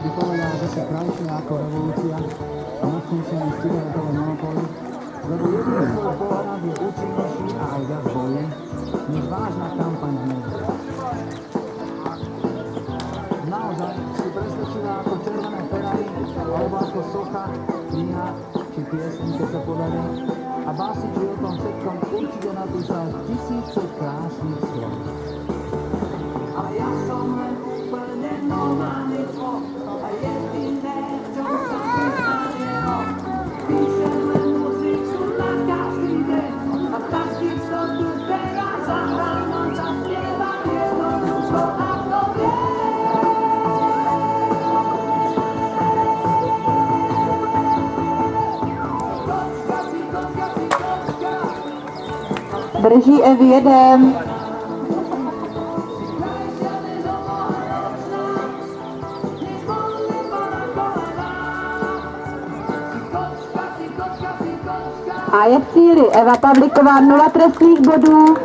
by povedal, že sa krajšie ako revolúcia a mocnejšia než cigaretové monopoly, lebo jediný svoj pohľad je účinnejší a aj viac bojí, než vážna kampaň v médiách. Naozaj si presvedčila ako červené Ferrari, alebo ako socha, kniha či pieseň, keď sa podarí. A básnik by o tom všetkom určite napísal tisíce krásnych slov. A ja som len úplne normálny tvor a jediné, čo sa vyznanie píšem len muziku na každý deň a takých som tu teraz a ráno zaspievam jednoducho a to viem. Drží F1. A je v cíli Eva Pavlíková 0 trestných bodů.